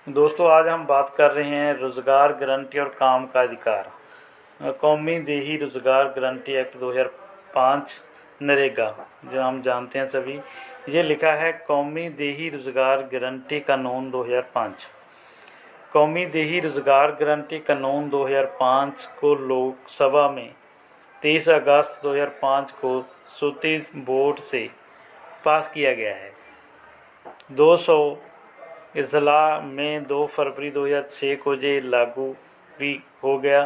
दोस्तों आज हम बात कर रहे हैं रोज़गार गारंटी और काम का अधिकार। कौमी देही रोज़गार गारंटी एक्ट 2005 नरेगा जो हम जानते हैं सभी। ये लिखा है कौमी देही रोज़गार गारंटी कानून 2005। कौमी देही रोज़गार गारंटी कानून 2005 को लोकसभा में 23 अगस्त 2005 को सूती वोट से पास किया गया है। 200 इजलास में 2 फरवरी 2006 को ये लागू भी हो गया।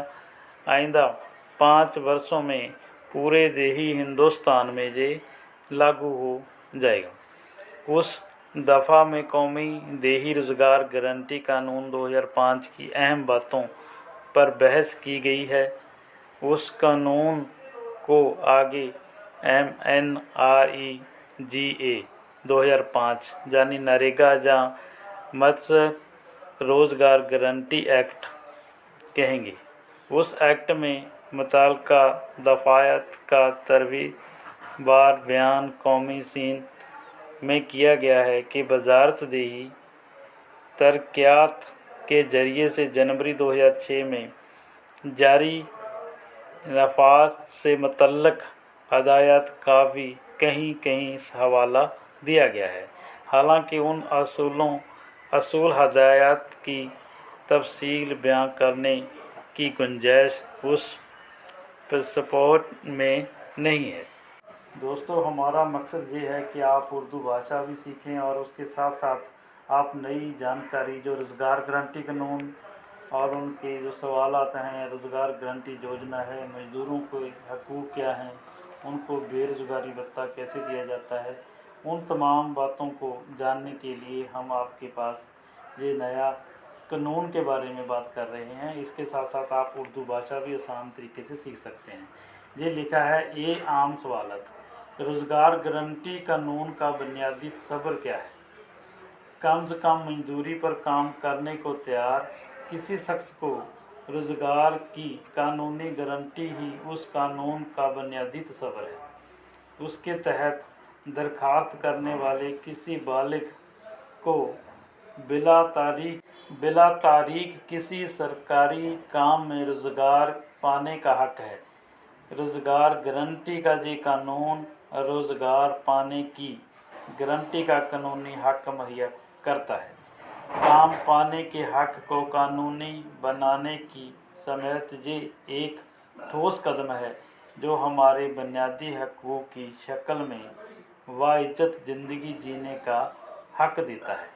आइंदा 5 वर्षों में पूरे देही हिंदुस्तान में ये लागू हो जाएगा। उस दफ़ा में कौमी देही रोज़गार गारंटी कानून 2005 की अहम बातों पर बहस की गई है। उस कानून को आगे MNREGA 2005 यानी नरेगा या मत्स्य रोज़गार गारंटी एक्ट कहेंगे। उस एक्ट में मुतल्लिका दफ़ायात का तरतीबवार बयान कौमी सीन में किया गया है कि वज़ारत देही तरक्यात के ज़रिए से जनवरी 2006 में जारी नफाज से मुतल्लिक हदायत का भी कहीं कहीं हवाला दिया गया है। हालांकि उन असूल हदायत की तफसील बयां करने की गुंजाइश उस पासपोर्ट में नहीं है। दोस्तों हमारा मकसद ये है कि आप उर्दू भाषा भी सीखें और उसके साथ साथ आप नई जानकारी जो रोज़गार गारंटी कानून और उनके जो सवालात हैं, रोज़गार गारंटी योजना है, मज़दूरों के हकूक़ क्या हैं, उनको बेरोज़गारी भत्ता कैसे दिया जाता है, उन तमाम बातों को जानने के लिए हम आपके पास ये नया कानून के बारे में बात कर रहे हैं। इसके साथ साथ आप उर्दू भाषा भी आसान तरीके से सीख सकते हैं। ये लिखा है ये आम सवालत रोज़गार गारंटी कानून का बुनियादी तसव्वुर क्या है। कम से कम मजदूरी पर काम करने को तैयार किसी शख्स को रोज़गार की कानूनी गारंटी ही उस कानून का बुनियादी तसव्वुर है। उसके तहत दरखास्त करने वाले किसी बालिग को बिला तारीख किसी सरकारी काम में रोज़गार पाने का हक़ है। रोज़गार गारंटी का ये कानून रोज़गार पाने की गारंटी का कानूनी हक़ मुहैया करता है। काम पाने के हक़ को कानूनी बनाने की समेत ये एक ठोस कदम है जो हमारे बुनियादी हकूक़ की शक्ल में वाइज्जत ज़िंदगी जीने का हक़ देता है।